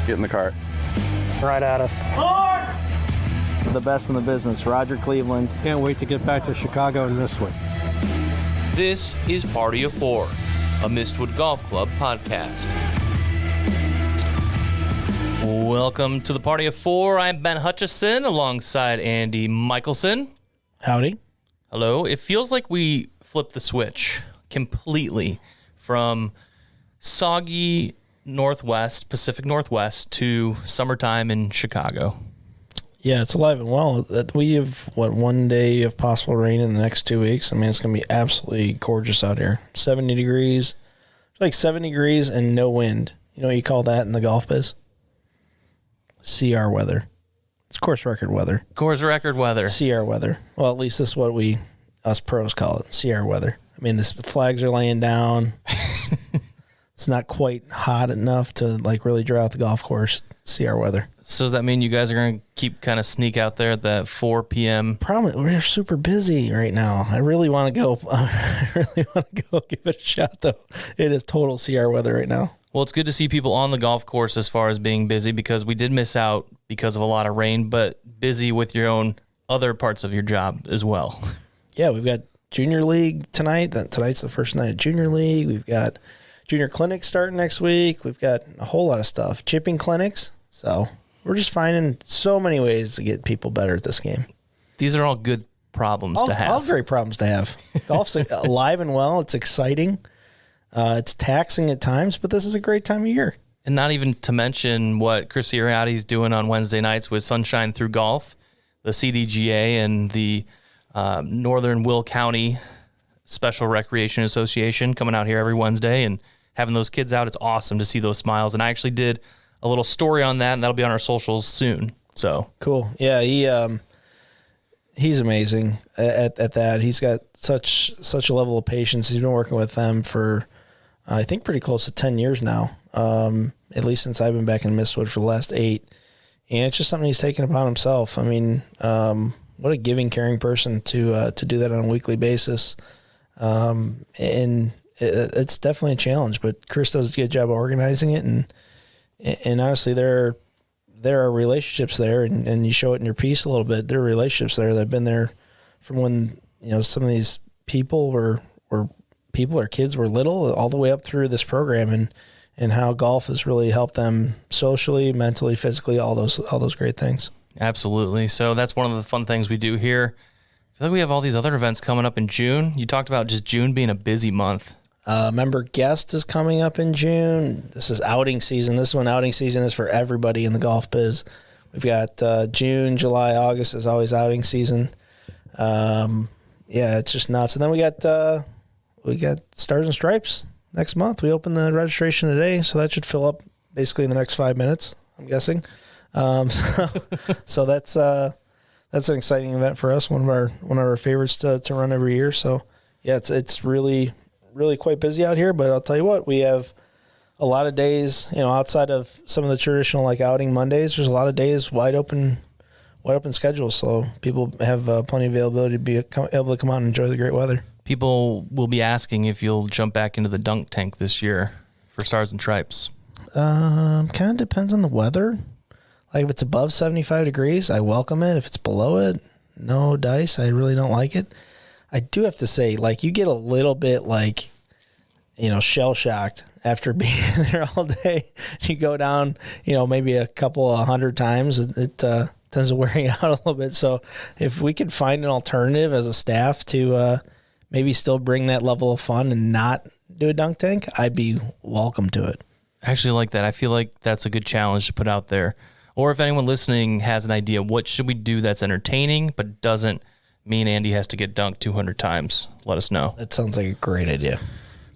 Get in the cart. Right at us. The best in the business, Roger Cleveland. Can't wait to get back to Chicago in this one. This is Party of Four, a Mistwood Golf Club podcast. Welcome to the Party of Four. I'm Ben Hutchison alongside Andy Michelson. Howdy. Hello. It feels like we flipped the switch completely from soggy Northwest, Pacific Northwest, to summertime in Chicago. Yeah, it's alive and well. We have, one day of possible rain in the next 2 weeks. I mean, it's going to be absolutely gorgeous out here. 70 degrees. It's like 70 degrees and no wind. You know what you call that in the golf biz? CR weather. It's course record weather. Course record weather. CR weather. Well, at least this is what us pros call it, CR weather. I mean, the flags are laying down. It's not quite hot enough to like really draw out the golf course. CR weather. So does that mean you guys are going to keep kind of sneak out there at that 4 p.m.? Probably. We're super busy right now. I really want to go. Give it a shot, though. It is total CR weather right now. Well, it's good to see people on the golf course as far as being busy, because we did miss out because of a lot of rain, but busy with your own other parts of your job as well. Yeah, we've got Junior League tonight. Tonight's the first night of Junior League. We've got Junior Clinics starting next week. We've got a whole lot of stuff. Chipping clinics. So we're just finding so many ways to get people better at this game. These are all good problems to have. All great problems to have. Golf's alive and well. It's exciting. It's taxing at times, but this is a great time of year. And not even to mention what Chris Iriarty's doing on Wednesday nights with Sunshine Through Golf, the CDGA and the Northern Will County Special Recreation Association coming out here every Wednesday and having those kids out. It's awesome to see those smiles. And I actually did a little story on that, and that'll be on our socials soon. So cool. Yeah, he's amazing at that. He's got such a level of patience. He's been working with them for I think pretty close to 10 years now, at least since I've been back in Mistwood for the last 8. And it's just something he's taken upon himself. I mean, what a giving, caring person to do that on a weekly basis. And it's definitely a challenge, but Chris does a good job of organizing it. And honestly, there are relationships there, and you show it in your piece a little bit. There are relationships there that have been there from when, some of these people or kids were little, all the way up through this program, and how golf has really helped them socially, mentally, physically, all those great things. Absolutely. So that's one of the fun things we do here. I feel like we have all these other events coming up in June. You talked about just June being a busy month. Member guest is coming up in June. This is outing season. This is when outing season is for everybody in the golf biz. We've got June, July, August is always outing season. Yeah, it's just nuts. And then we got Stars and Stripes next month. We open the registration today, so that should fill up basically in the next 5 minutes, I'm guessing. So that's an exciting event for us. One of our favorites to run every year. So yeah, it's really quite busy out here. But I'll tell you what, we have a lot of days, outside of some of the traditional like outing Mondays. There's a lot of days wide open schedules. So people have plenty of availability to be able to come out and enjoy the great weather. People will be asking if you'll jump back into the dunk tank this year for Stars and Stripes. Kind of depends on the weather. Like if it's above 75 degrees, I welcome it. If it's below it, no dice. I really don't like it. I do have to say, like, you get a little bit like, shell-shocked after being there all day. You go down, maybe a couple of 100 times. It tends to wear you out a little bit. So if we could find an alternative as a staff to maybe still bring that level of fun and not do a dunk tank, I'd be welcome to it. I actually like that. I feel like that's a good challenge to put out there. Or if anyone listening has an idea, what should we do that's entertaining but doesn't mean Andy has to get dunked 200 times, let us know. That sounds like a great idea.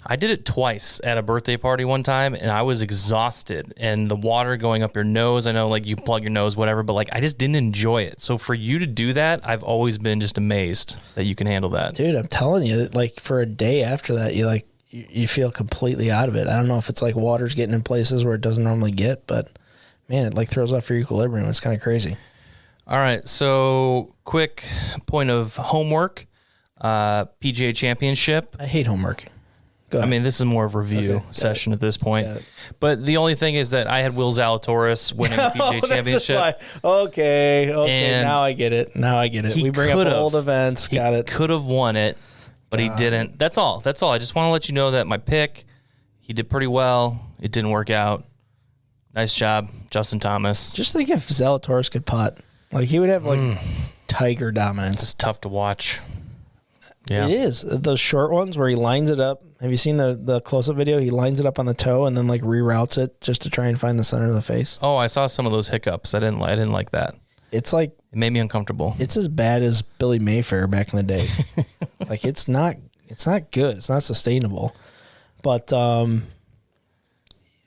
I did it twice at a birthday party one time, and I was exhausted. And the water going up your nose, I know, like, you plug your nose, whatever, but, like, I just didn't enjoy it. So for you to do that, I've always been just amazed that you can handle that. Dude, I'm telling you, like, for a day after that, you feel completely out of it. I don't know if it's like water's getting in places where it doesn't normally get, but man, it like throws off your equilibrium. It's kind of crazy. All right, so quick point of homework. PGA Championship. I hate homework. Go ahead. I mean, this is more of a review session at this point. But the only thing is that I had Will Zalatoris winning the PGA Championship. Okay, And now I get it. We bring up old events. Got it. Could have won it, but he didn't. That's all. I just want to let you know that my pick, he did pretty well. It didn't work out. Nice job, Justin Thomas. Just think if Zalatoris could putt. Like, he would have, like, Tiger dominance. It's tough to watch. Yeah. It is. Those short ones where he lines it up. Have you seen the close-up video? He lines it up on the toe and then, like, reroutes it just to try and find the center of the face. Oh, I saw some of those hiccups. I didn't like that. It's like... It made me uncomfortable. It's as bad as Billy Mayfair back in the day. Like, it's not good. It's not sustainable. But Tony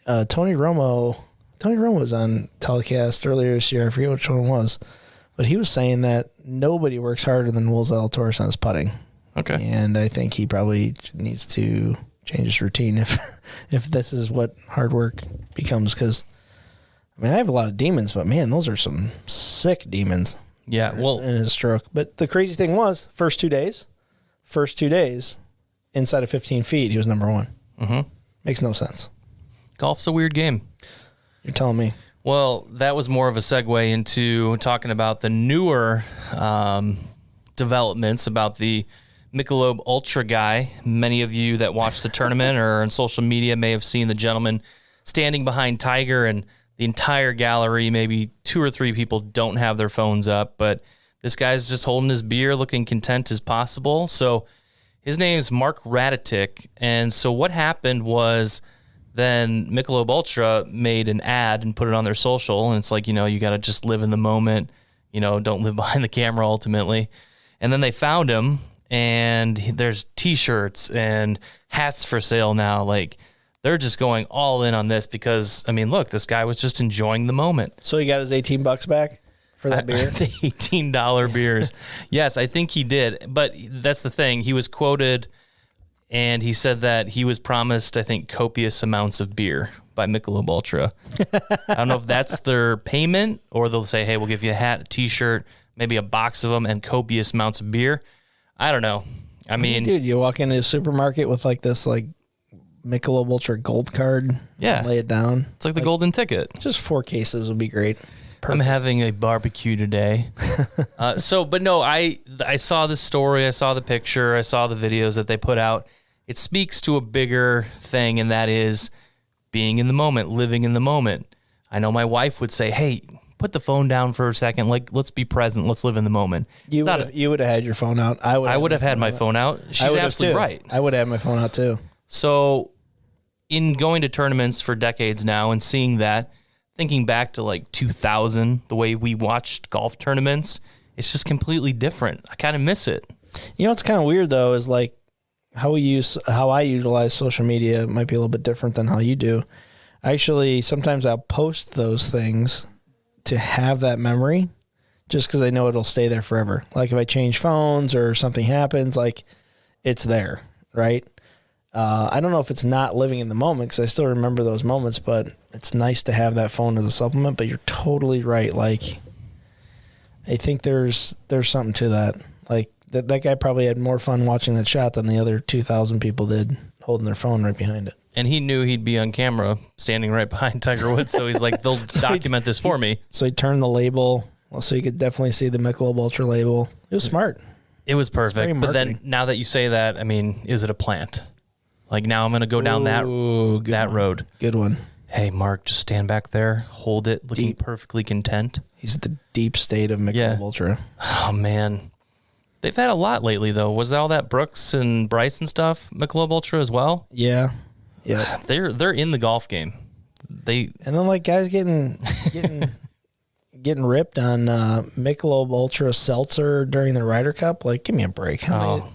Romo was on telecast earlier this year. I forget which one it was. But he was saying that nobody works harder than Will Zalatoris on his putting. Okay. And I think he probably needs to change his routine if this is what hard work becomes. Because, I mean, I have a lot of demons, but, man, those are some sick demons. Yeah, well... In his stroke. But the crazy thing was, first two days, inside of 15 feet, he was number one. Mm-hmm. Makes no sense. Golf's a weird game. You're telling me. Well, that was more of a segue into talking about the newer developments about the Michelob Ultra guy. Many of you that watched the tournament or on social media may have seen the gentleman standing behind Tiger, and the entire gallery, maybe 2 or 3 people don't have their phones up, but this guy's just holding his beer, looking content as possible. So his name's Mark Raditic, and so what happened was then Michelob Ultra made an ad and put it on their social, and it's like, you got to just live in the moment, don't live behind the camera ultimately. And then they found him, and there's T-shirts and hats for sale now. Like, they're just going all in on this because, I mean, look, this guy was just enjoying the moment. So he got his $18 back for that beer? The $18 beers. Yes, I think he did. But that's the thing. He was quoted, and he said that he was promised, I think, copious amounts of beer by Michelob Ultra. I don't know if that's their payment, or they'll say, hey, we'll give you a hat, a T-shirt, maybe a box of them, and copious amounts of beer. I don't know. I mean, dude, you walk into a supermarket with like this like Michelob Ultra gold card. Yeah. Lay it down. It's like the golden ticket. Just 4 cases would be great. Perfect. I'm having a barbecue today. But no, I saw the story. I saw the picture. I saw the videos that they put out. It speaks to a bigger thing, and that is being in the moment, living in the moment. I know my wife would say, hey, put the phone down for a second. Like, let's be present. Let's live in the moment. You would have had your phone out. I would have had my phone out. She's absolutely right. I would have had my phone out too. So in going to tournaments for decades now and seeing that, thinking back to like 2000, the way we watched golf tournaments, it's just completely different. I kind of miss it. You know what's kind of weird though is like how I utilize social media might be a little bit different than how you do. Actually, sometimes I'll post those things to have that memory just because I know it'll stay there forever. Like if I change phones or something happens, like it's there, right? I don't know if it's not living in the moment because I still remember those moments, but it's nice to have that phone as a supplement. But you're totally right. Like, I think there's something to that. Like that guy probably had more fun watching that shot than the other 2,000 people did holding their phone right behind it. And he knew he'd be on camera standing right behind Tiger Woods, so he's like, they'll document this for me. So he turned the label, so you could definitely see the Michelob Ultra label. It was smart. It was perfect. But then now that you say that, I mean, is it a plant? Like now I'm going to go down that road. Good one. Hey, Mark, just stand back there, hold it, looking perfectly content. He's the deep state of Michelob Ultra. Oh, man. They've had a lot lately, though. Was that all that Brooks and Bryce and stuff, Michelob Ultra as well? Yeah. Yeah. They're in the golf game. And then like guys getting ripped on Michelob Ultra Seltzer during the Ryder Cup. Like, give me a break.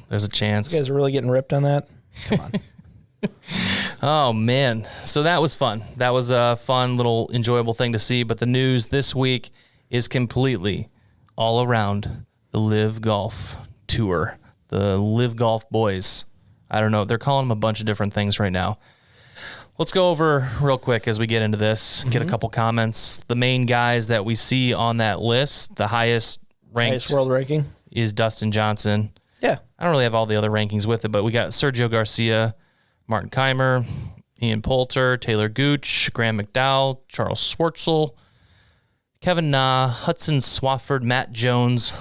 There's a chance. You guys are really getting ripped on that? Come on. Oh, man. So that was fun. That was a fun little enjoyable thing to see. But the news this week is completely all around the LIV Golf Tour. The LIV Golf boys. I don't know. They're calling them a bunch of different things right now. Let's go over real quick as we get into this, get a couple comments. The main guys that we see on that list, the highest world ranking is Dustin Johnson. Yeah. I don't really have all the other rankings with it, but we got Sergio Garcia, Martin Keimer, Ian Poulter, Taylor Gooch, Graham McDowell, Charles Schwartzel, Kevin Na, Hudson Swafford, Matt Jones.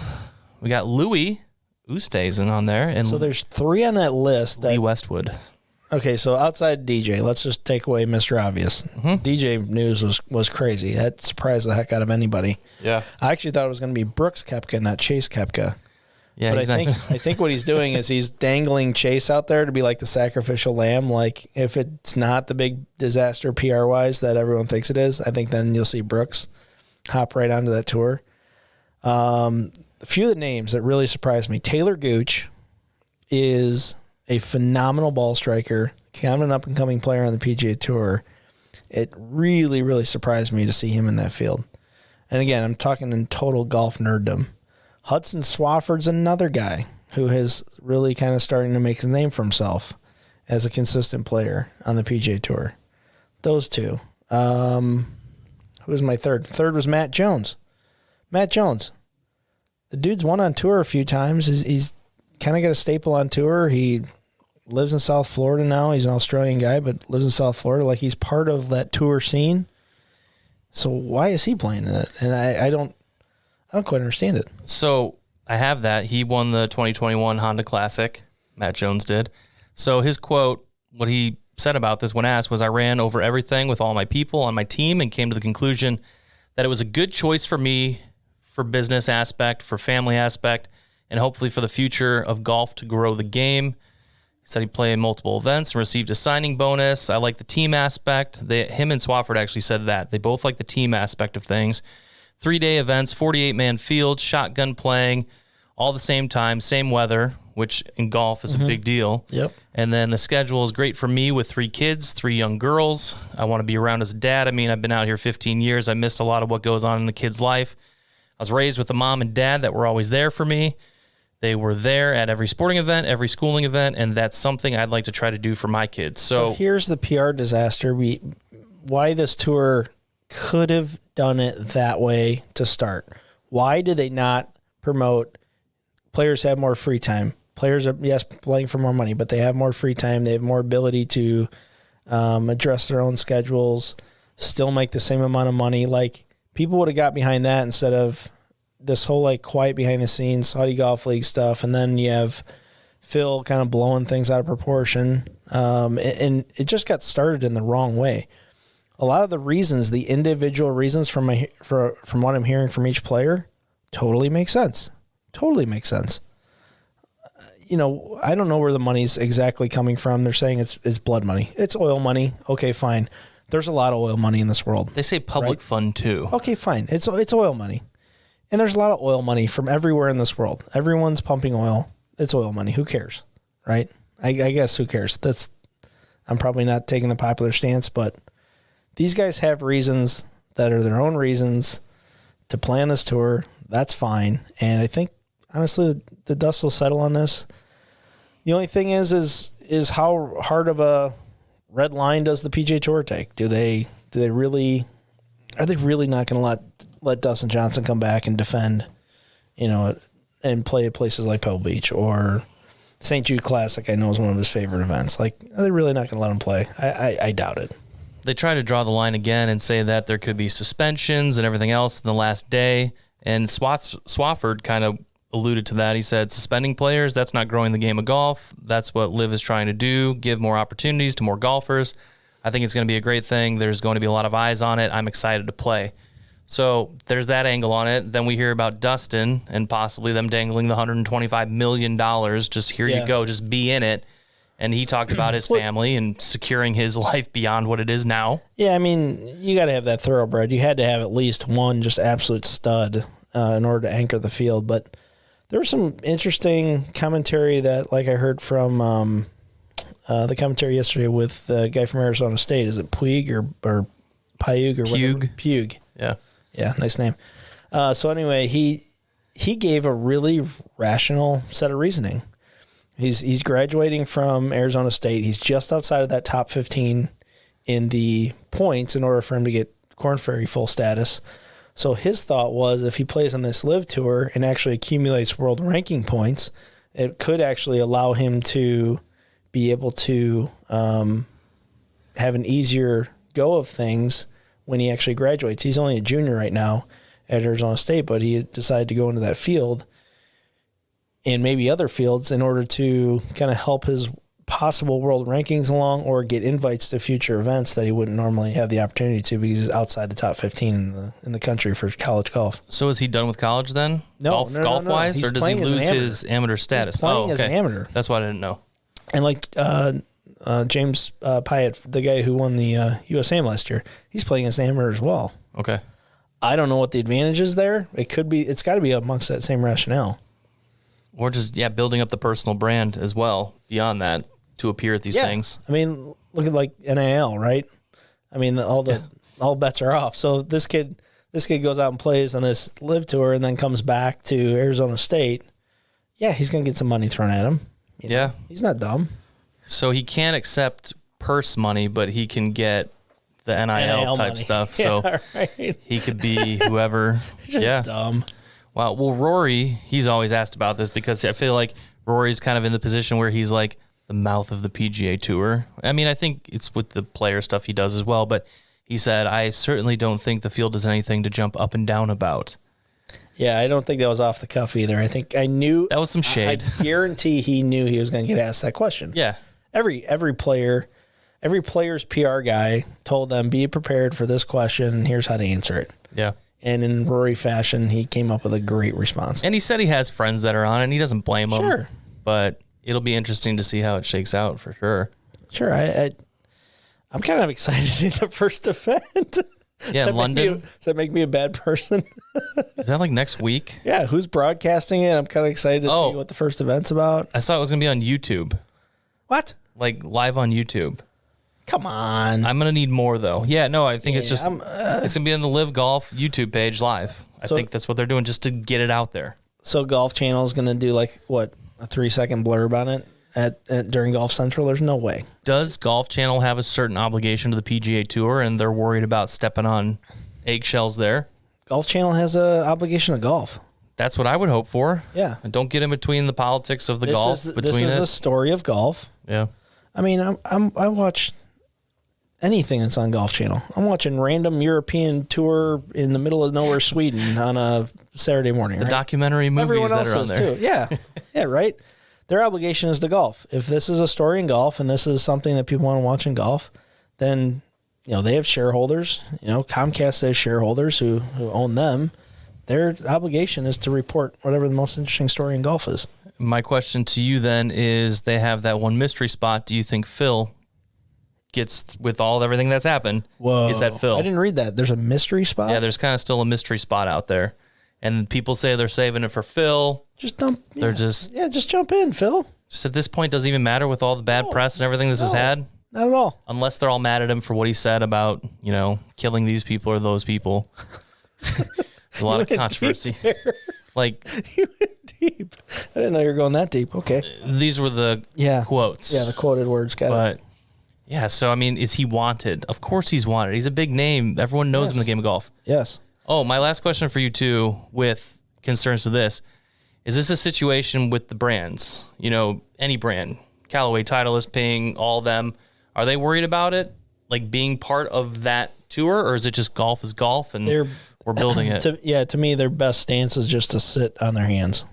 We got Louis Oosthuizen on there. And So there's 3 on that list. Lee Westwood. Okay, so outside DJ, let's just take away Mr. Obvious. DJ news was crazy. That surprised the heck out of anybody. Yeah. I actually thought it was going to be Brooks Koepka, not Chase Koepka. Yeah, But I think what he's doing is he's dangling Chase out there to be like the sacrificial lamb. Like, if it's not the big disaster PR-wise that everyone thinks it is, I think then you'll see Brooks hop right onto that tour. A few of the names that really surprised me. Taylor Gooch is a phenomenal ball striker, kind of an up-and-coming player on the PGA Tour. It really, really surprised me to see him in that field. And again, I'm talking in total golf nerddom. Hudson Swafford's another guy who has really kind of starting to make his name for himself as a consistent player on the PGA Tour. Those two. Who was my third? Third was Matt Jones. Matt Jones. The dude's won on tour a few times. He's kind of got a staple on tour. He lives in South Florida now. He's an Australian guy, but lives in South Florida. Like, he's part of that tour scene. So why is he playing in it? And I don't quite understand it. So I have that. He won the 2021 Honda Classic. Matt Jones did. So his quote, what he said about this when asked was, I ran over everything with all my people on my team and came to the conclusion that it was a good choice for me for business aspect, for family aspect, and hopefully for the future of golf to grow the game. He said he played in multiple events and received a signing bonus. I like the team aspect. Him and Swafford actually said that. They both like the team aspect of things. 3-day events, 48-man field, shotgun playing, all the same time, same weather, which in golf is a big deal. Yep. And then the schedule is great for me with 3 kids, 3 young girls. I want to be around as a dad. I mean, I've been out here 15 years. I missed a lot of what goes on in the kid's life. I was raised with a mom and dad that were always there for me. They were there at every sporting event, every schooling event, and that's something I'd like to try to do for my kids. So here's the PR disaster. Why this tour could have done it that way to start. Why did they not promote players have more free time? Players are, yes, playing for more money, but they have more free time. They have more ability to address their own schedules, still make the same amount of money. Like, people would have got behind that instead of this whole like quiet behind the scenes Saudi Golf League stuff. And then you have Phil kind of blowing things out of proportion. And it just got started in the wrong way. A lot of the reasons, the individual reasons from what I'm hearing from each player, totally makes sense. Totally makes sense. You know, I don't know where the money's exactly coming from. They're saying it's blood money. It's oil money. Okay, fine. There's a lot of oil money in this world. they say public fund too. Okay, fine. It's oil money. And there's a lot of oil money from everywhere in this world. Everyone's pumping oil. It's oil money. Who cares? Right? I guess who cares? I'm probably not taking the popular stance, but these guys have reasons that are their own reasons to plan this tour. That's fine. And I think, honestly, the dust will settle on this. The only thing is how hard of a red line does the PGA Tour take? Are they really not going to let Dustin Johnson come back and defend, and play at places like Pebble Beach or St. Jude Classic? I know is one of his favorite events. Like, are they really not going to let him play? I doubt it. They try to draw the line again and say that there could be suspensions and everything else in the last day. And Swafford kind of alluded to that. He said, suspending players, that's not growing the game of golf. That's what LIV is trying to do, give more opportunities to more golfers. I think it's going to be a great thing. There's going to be a lot of eyes on it. I'm excited to play. So there's that angle on it. Then we hear about Dustin and possibly them dangling the $125 million. Just here you go, just be in it. And he talked about his family and securing his life beyond what it is now. Yeah, I mean, you got to have that thoroughbred. You had to have at least one just absolute stud in order to anchor the field. But there was some interesting commentary that, like, I heard from the commentary yesterday with the guy from Arizona State. Is it Puig or Puig or whatever? Puig. Yeah, nice name. So anyway, he gave a really rational set of reasoning. He's graduating from Arizona State. He's just outside of that top 15 in the points in order for him to get Korn Ferry full status. So his thought was, if he plays on this LIV tour and actually accumulates world ranking points, it could actually allow him to be able to have an easier go of things when he actually graduates. He's only a junior right now at Arizona State, but he decided to go into that field and maybe other fields in order to kind of help his possible world rankings along or get invites to future events that he wouldn't normally have the opportunity to because he's outside the top 15 in the country for college golf. So is he done with college then? No, golf-wise? He's Or does he playing as an lose amateur. his amateur status? He's playing as an amateur. That's what I didn't know. And like James Pyatt, the guy who won the USAM last year, he's playing as an amateur as well. Okay. I don't know what the advantage is there. It's got to be amongst that same rationale. Or just, building up the personal brand as well beyond that to appear at these things. I mean, look at like NIL, right? I mean, all bets are off. So this kid goes out and plays on this LIV tour and then comes back to Arizona State. Yeah, he's going to get some money thrown at him. You know? He's not dumb. So he can't accept purse money, but he can get the NIL type money. stuff. So right. he could be whoever. Dumb. Wow. Well, Rory, he's always asked about this because I feel like Rory's kind of in the position where he's like the mouth of the PGA Tour. I mean, I think it's with the player stuff he does as well, but he said, I certainly don't think the field is anything to jump up and down about. Yeah, I don't think that was off the cuff either. I think I knew that was some shade. I guarantee he knew he was going to get asked that question. Yeah. Every player's PR guy told them, be prepared for this question, and here's how to answer it. Yeah. And in Rory fashion, he came up with a great response. And he said he has friends that are on it, and he doesn't blame them. Sure. But it'll be interesting to see how it shakes out for sure. Sure. I'm kind of excited to see the first event. Yeah, in London. Does that make me a bad person? Is that like next week? Yeah, who's broadcasting it? I'm kind of excited to see what the first event's about. I saw it was going to be on YouTube. What? Like live on YouTube. Come on. I'm going to need more, though. Yeah, no, I think it's just, it's going to be on the LIV Golf YouTube page live. I think that's what they're doing just to get it out there. So Golf Channel is going to do like, what, a 3-second blurb on it at during Golf Central? There's no way. Does Golf Channel have a certain obligation to the PGA Tour and they're worried about stepping on eggshells there? Golf Channel has an obligation to golf. That's what I would hope for. Yeah. And don't get in between the politics of the golf. This is a story of golf. Yeah. I mean, I watch anything that's on Golf Channel. I'm watching random European tour in the middle of nowhere, Sweden on a Saturday morning. The documentary movies Everyone that else are on does there. too. Yeah. Yeah, right. Their obligation is to golf. If this is a story in golf and this is something that people want to watch in golf, then, they have shareholders. Comcast has shareholders who own them. Their obligation is to report whatever the most interesting story in golf is. My question to you then is, they have that one mystery spot. Do you think Phil gets, with everything that's happened, Whoa. is that Phil? I didn't read that. There's a mystery spot? Yeah, there's kind of still a mystery spot out there. And people say they're saving it for Phil. Just dump. They're just jump in, Phil. Just at this point, doesn't even matter with all the bad press and everything this has had. Not at all. Unless they're all mad at him for what he said about, killing these people or those people. There's a lot of controversy. Like, you went deep. I didn't know you were going that deep. Okay. These were the quotes. Yeah, the quoted words. Got it. Yeah, so, I mean, is he wanted? Of course he's wanted. He's a big name. Everyone knows him in the game of golf. Yes. Oh, my last question for you, too, with concerns to this. Is this a situation with the brands? Any brand. Callaway, Titleist, Ping, all of them. Are they worried about it? Like being part of that tour? Or is it just golf is golf and we're building it? To me, their best stance is just to sit on their hands.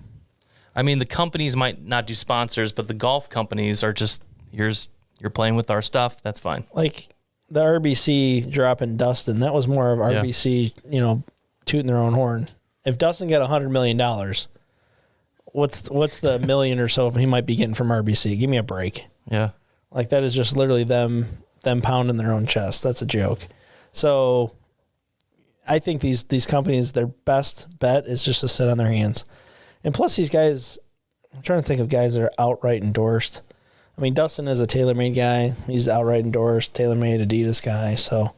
I mean, the companies might not do sponsors, but the golf companies are just, you're playing with our stuff. That's fine. Like the RBC dropping Dustin, that was more of RBC, tooting their own horn. If Dustin got $100 million, what's the million or so he might be getting from RBC? Give me a break. Yeah. Like that is just literally them pounding their own chest. That's a joke. So I think these companies, their best bet is just to sit on their hands. And plus these guys, I'm trying to think of guys that are outright endorsed. I mean, Dustin is a TaylorMade guy. He's outright endorsed, TaylorMade Adidas guy. So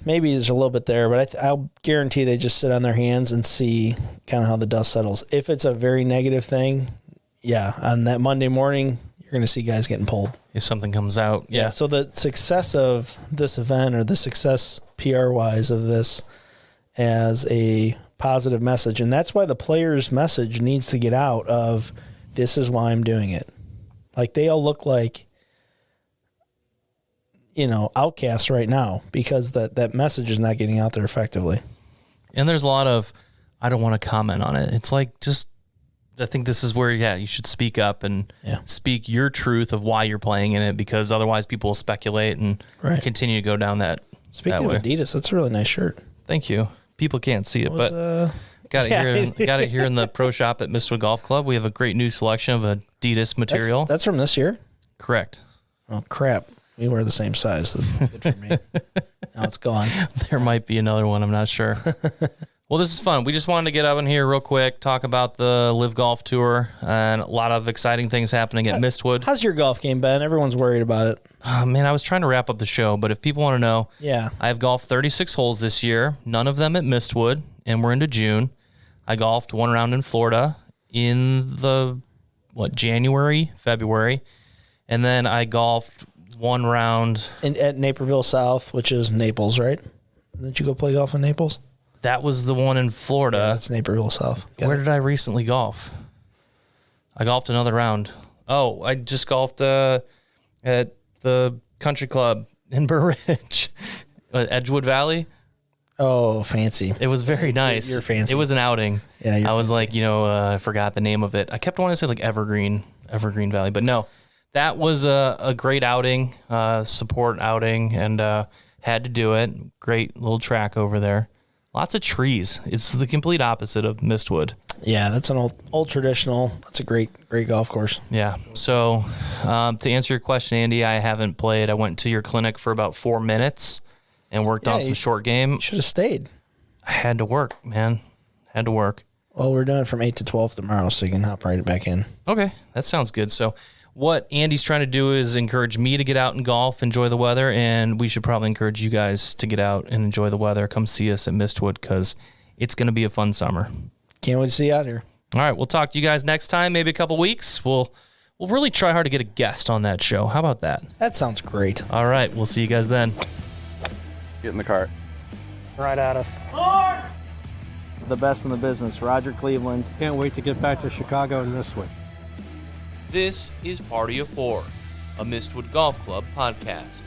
maybe there's a little bit there, but I'll guarantee they just sit on their hands and see kind of how the dust settles. If it's a very negative thing, on that Monday morning, you're going to see guys getting pulled. If something comes out. Yeah. So the success of this event, or the success PR-wise of this, as a positive message, and that's why the player's message needs to get out of, this is why I'm doing it. Like, they all look like, outcasts right now because that message is not getting out there effectively. And there's a lot of, I don't want to comment on it. It's like, just, I think this is where, you should speak up and speak your truth of why you're playing in it, because otherwise people will speculate and continue to go down that. Speaking of Adidas, that's a really nice shirt. Thank you. People can't see it, but got it here in the pro shop at Mistwood Golf Club. We have a great new selection of Adidas material. That's from this year? Correct. Oh, crap. We wear the same size. That's good for me. Now it's gone. There might be another one. I'm not sure. Well, this is fun. We just wanted to get up in here real quick, talk about the LIV Golf Tour, and a lot of exciting things happening at Mistwood. How's your golf game, Ben? Everyone's worried about it. Oh, man, I was trying to wrap up the show, but if people want to know, I have golfed 36 holes this year, none of them at Mistwood, and we're into June. I golfed one round in Florida in the, January, February, and then I golfed one round at Naperville South, which is Naples, right? Didn't you go play golf in Naples? That was the one in Florida. Yeah, that's Naperville South. Where did I recently golf? I golfed another round. Oh, I just golfed at the country club in Burr Ridge, Edgewood Valley. Oh, fancy. It was very nice. You're fancy. It was an outing. Yeah, I was fancy. I forgot the name of it. I kept wanting to say Evergreen Valley, but no. That was a great outing, support outing, and had to do it. Great little track over there. Lots of trees. It's the complete opposite of Mistwood. Yeah, that's an old traditional. That's a great golf course. Yeah. So to answer your question, Andy, I haven't played. I went to your clinic for about 4 minutes and worked on some short game. You should have stayed. I had to work, man. Had to work. Well, we're doing it from 8 to 12 tomorrow, so you can hop right back in. Okay. That sounds good. So what Andy's trying to do is encourage me to get out and golf, enjoy the weather, and we should probably encourage you guys to get out and enjoy the weather. Come see us at Mistwood because it's going to be a fun summer. Can't wait to see you out here. All right, we'll talk to you guys next time, maybe a couple weeks. We'll really try hard to get a guest on that show. How about that? That sounds great. All right, we'll see you guys then. Get in the cart. Right at us. The best in the business, Roger Cleveland. Can't wait to get back to Chicago in this week. This is Party of Four, a Mistwood Golf Club podcast.